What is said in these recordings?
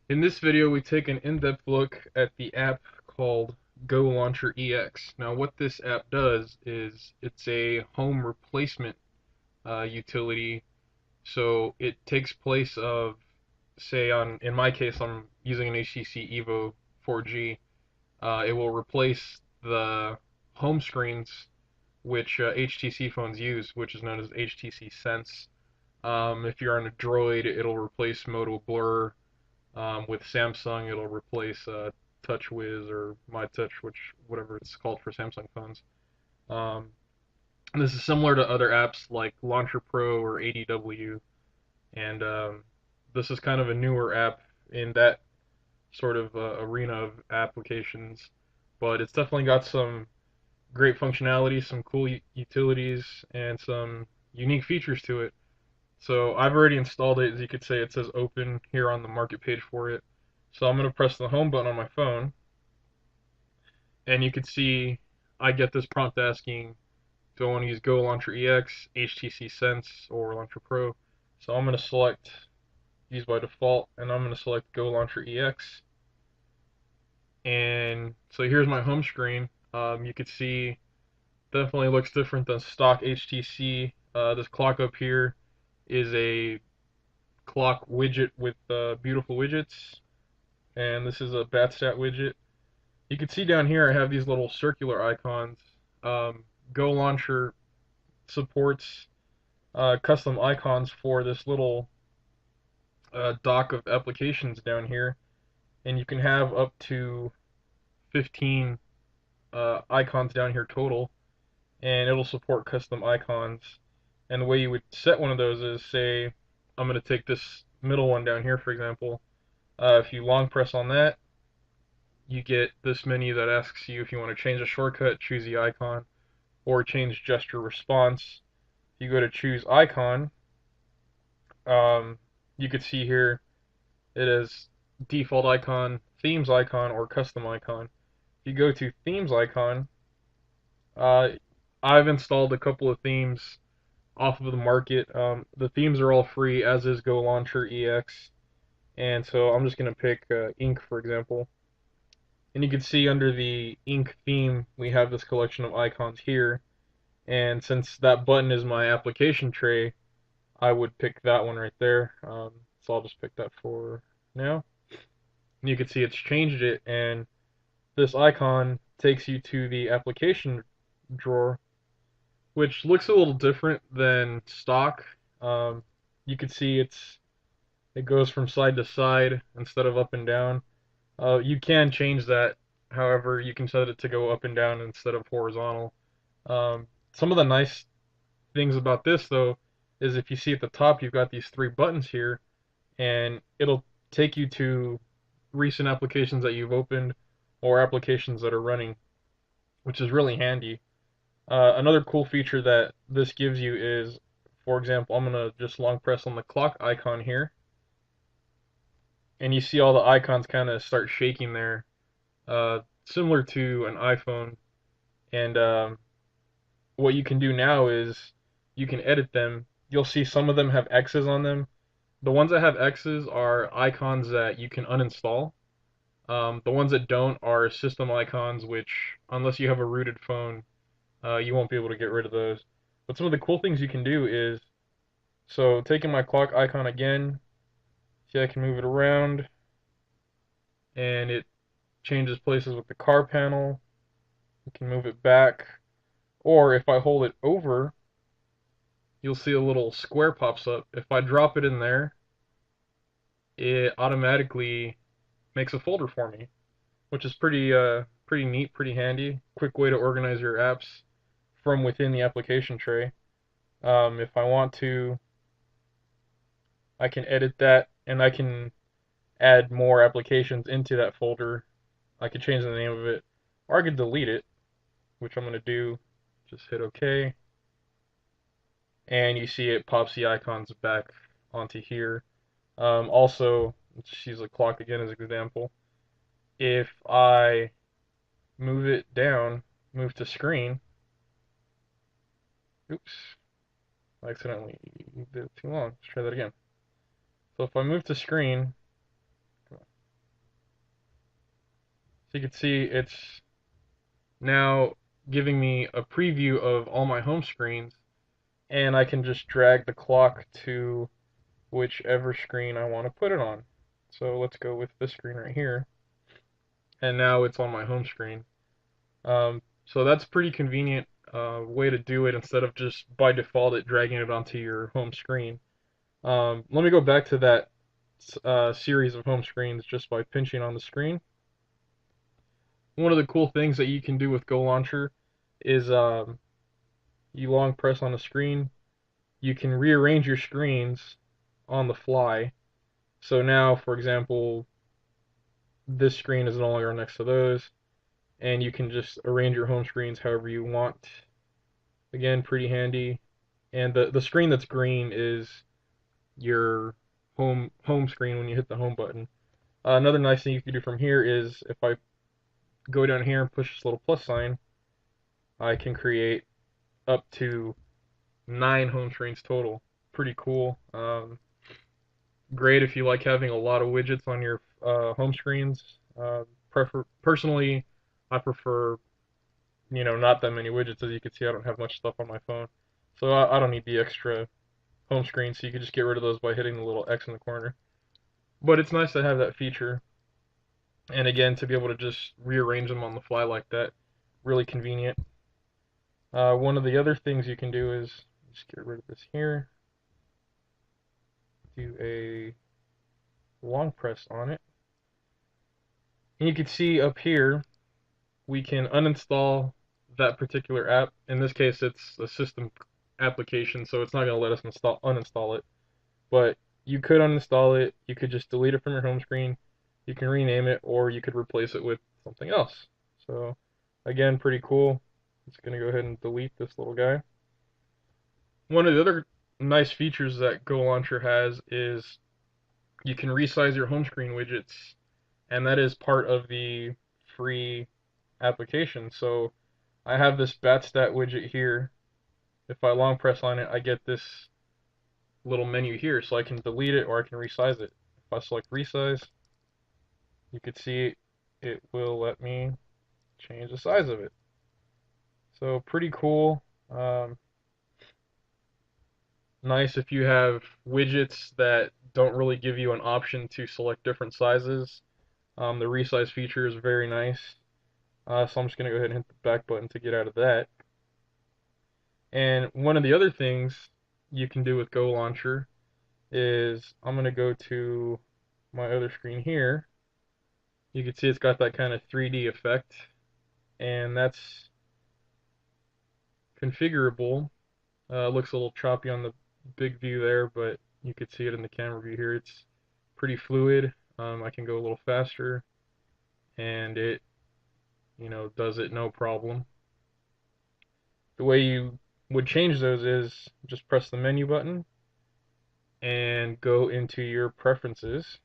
In this video, we take an in-depth look at the app called Go Launcher EX. Now, what this app does is it's a home replacement utility. So it takes place of, say, in my case, I'm using an HTC Evo 4G. It will replace the home screens which HTC phones use, which is known as HTC Sense. If you're on a Droid, it'll replace Moto Blur. With Samsung, it'll replace TouchWiz or MyTouch, whatever it's called for Samsung phones. Um, this is similar to other apps like Launcher Pro or ADW, and this is kind of a newer app in that sort of arena of applications. But it's definitely got some great functionality, some cool utilities, and some unique features to it. So I've already installed it. As you could say, it says open here on the market page for it. So I'm going to press the home button on my phone, and you can see I get this prompt asking, do I want to use Go Launcher EX, HTC Sense, or Launcher Pro? So I'm going to select use by default, and I'm going to select Go Launcher EX. And so here's my home screen. You can see definitely looks different than stock HTC. This clock up here is a clock widget with beautiful widgets, and this is a BatStat widget. You can see down here I have these little circular icons. Go Launcher supports custom icons for this little dock of applications down here, and you can have up to 15 icons down here total, and it'll support custom icons. And the way you would set one of those is, say, I'm going to take this middle one down here, for example. If you long press on that, you get this menu that asks you if you want to change a shortcut, choose the icon, or change gesture response. If you go to choose icon, um, you can see here it is default icon, themes icon, or custom icon. If you go to themes icon, uh, I've installed a couple of themes off of the market. The themes are all free, as is Go Launcher EX, and so I'm just going to pick Ink, for example. And you can see under the ink theme, we have this collection of icons here. And since that button is my application tray, I would pick that one right there. So I'll just pick that for now. And you can see it's changed it, and this icon takes you to the application drawer, which looks a little different than stock. Um, you can see it goes from side to side instead of up and down. You can change that. However, you can set it to go up and down instead of horizontal. Some of the nice things about this, though, is if you see at the top, you've got these three buttons here, and it'll take you to recent applications that you've opened or applications that are running, which is really handy. Another cool feature that this gives you is, for example, I'm going to just long press on the clock icon here, and you see all the icons kind of start shaking there, similar to an iPhone. And what you can do now is you can edit them. You'll see some of them have X's on them. The ones that have X's are icons that you can uninstall. The ones that don't are system icons, which, unless you have a rooted phone, you won't be able to get rid of those. But some of the cool things you can do is, so taking my clock icon again, see I can move it around, and it changes places with the car panel. You can move it back, or if I hold it over, you'll see a little square pops up. If I drop it in there, it automatically makes a folder for me, which is pretty neat, pretty handy. Quick way to organize your apps from within the application tray. If I want to, I can edit that, and I can add more applications into that folder. I could change the name of it, or I could delete it, which I'm going to do. Just hit OK, and you see it pops the icons back onto here. Also, let's use a clock again as an example. If I move it down, move to screen, oops, I accidentally did it too long. Let's try that again. So if I move to screen, So you can see it's now giving me a preview of all my home screens, and I can just drag the clock to whichever screen I want to put it on. So let's go with this screen right here, and now it's on my home screen. So that's pretty convenient way to do it instead of just by default it dragging it onto your home screen. Let me go back to that series of home screens just by pinching on the screen. One of the cool things that you can do with Go Launcher is you long press on the screen, you can rearrange your screens on the fly. So now, for example, this screen is no longer next to those, and you can just arrange your home screens however you want. Again, pretty handy. And the screen that's green is your home screen when you hit the home button. Another nice thing you can do from here is if I go down here and push this little plus sign, I can create up to 9 home screens total. Pretty cool. Great if you like having a lot of widgets on your home screens. Personally, I prefer not that many widgets. As you can see, I don't have much stuff on my phone, so I don't need the extra home screen. So you can just get rid of those by hitting the little X in the corner. But it's nice to have that feature, and again to be able to just rearrange them on the fly like that, really convenient. One of the other things you can do is just get rid of this here, do a long press on it, and you can see up here we can uninstall that particular app. In this case, it's a system application, so it's not going to let us uninstall it. But you could uninstall it. You could just delete it from your home screen. You can rename it, or you could replace it with something else. So, again, pretty cool. I'm just going to go ahead and delete this little guy. One of the other nice features that Go Launcher has is you can resize your home screen widgets, and that is part of the free application. So I have this BatStat widget here. If I long press on it, I get this little menu here, so I can delete it or I can resize it. If I select resize, you can see it will let me change the size of it. So pretty cool. Nice if you have widgets that don't really give you an option to select different sizes. The resize feature is very nice. So I'm just going to go ahead and hit the back button to get out of that. And one of the other things you can do with Go Launcher is I'm going to go to my other screen here. You can see it's got that kind of 3D effect, and that's configurable. Looks a little choppy on the big view there, but you could see it in the camera view here. It's pretty fluid. I can go a little faster, and it does it no problem. The way you would change those is just press the menu button and go into your preferences,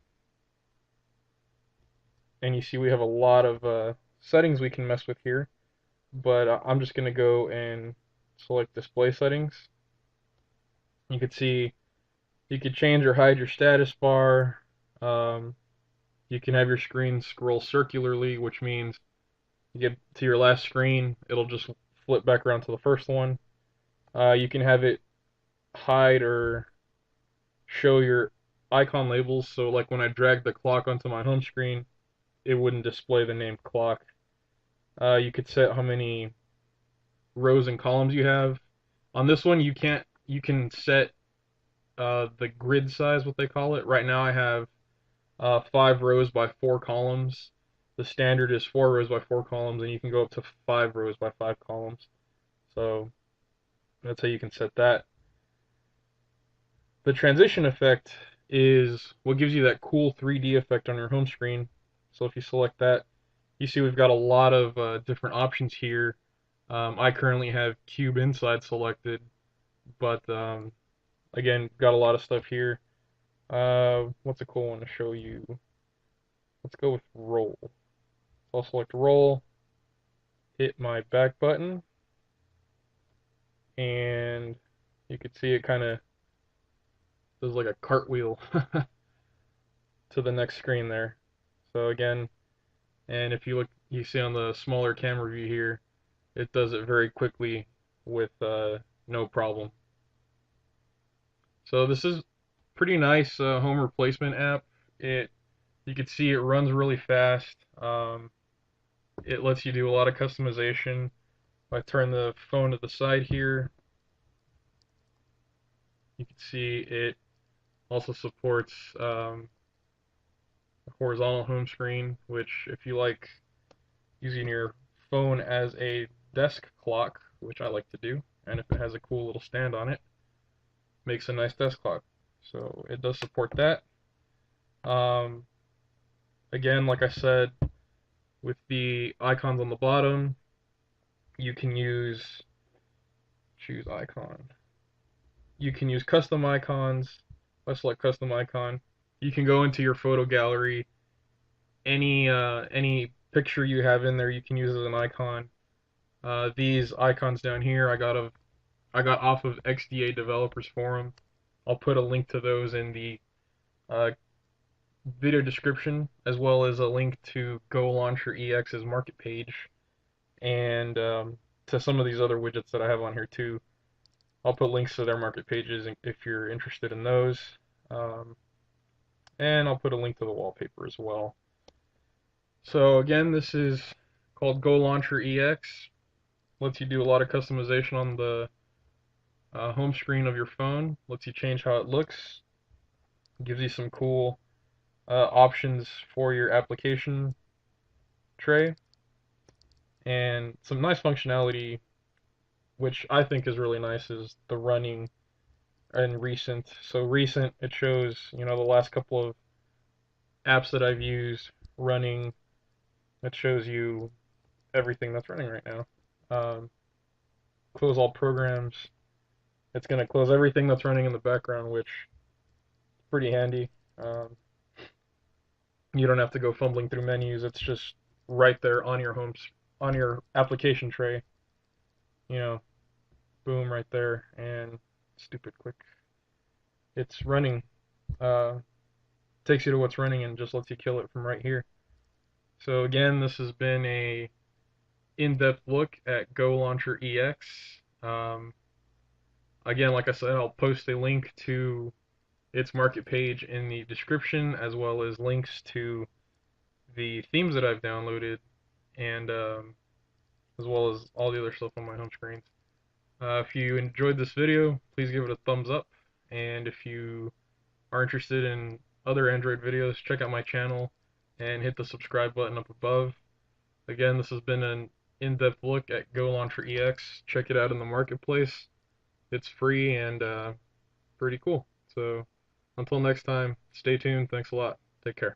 and you see we have a lot of settings we can mess with here, but I'm just going to go and select display settings. You can see you could change or hide your status bar. You can have your screen scroll circularly, which means you get to your last screen, it'll just flip back around to the first one. You can have it hide or show your icon labels, so like when I drag the clock onto my home screen, it wouldn't display the name clock. You could set how many rows and columns you have. On this one, you can set the grid size, what they call it. Right now I have 5 rows by 4 columns. The standard is 4 rows by 4 columns, and you can go up to 5 rows by 5 columns. So that's how you can set that. The transition effect is what gives you that cool 3D effect on your home screen. So if you select that, you see we've got a lot of different options here. I currently have Cube Inside selected, but again, got a lot of stuff here. What's a cool one to show you? Let's go with Roll. So I'll select Roll, hit my back button, and you can see it kind of does like a cartwheel to the next screen there. So again, and if you look You see on the smaller camera view here, it does it very quickly with no problem. So this is pretty nice home replacement app. You can see it runs really fast. It lets you do a lot of customization. If I turn the phone to the side here, you can see it also supports a horizontal home screen, which if you like using your phone as a desk clock, which I like to do, and if it has a cool little stand on it, makes a nice desk clock. So it does support that. Um, Again, like I said, with the icons on the bottom, you can choose icon. You can use custom icons. If I select custom icon, you can go into your photo gallery. Any picture you have in there, you can use as an icon. These icons down here, I got off of XDA Developers Forum. I'll put a link to those in the uh, video description, as well as a link to Go Launcher EX's market page, and to some of these other widgets that I have on here too. I'll put links to their market pages if you're interested in those. Um, and I'll put a link to the wallpaper as well. So again, this is called Go Launcher EX. Lets you do a lot of customization on the home screen of your phone. Lets you change how it looks. Gives you some cool options for your application tray, and some nice functionality, which I think is really nice, is the running and recent. So recent, it shows, you know, the last couple of apps that I've used running. It shows you everything that's running right now. Close all programs. It's going to close everything that's running in the background, which is pretty handy. You don't have to go fumbling through menus. It's just right there on your on your application tray. You know, boom, right there, and stupid quick. It's running. Uh, Takes you to what's running and just lets you kill it from right here. So again, this has been a in-depth look at Go Launcher EX. Again, like I said, I'll post a link to its market page in the description, as well as links to the themes that I've downloaded, and as well as all the other stuff on my home screens. If you enjoyed this video, please give it a thumbs up, and if you are interested in other Android videos, check out my channel and hit the subscribe button up above. Again, this has been an in-depth look at Go Launcher EX. Check it out in the marketplace. It's free and pretty cool. So until next time, stay tuned. Thanks a lot. Take care.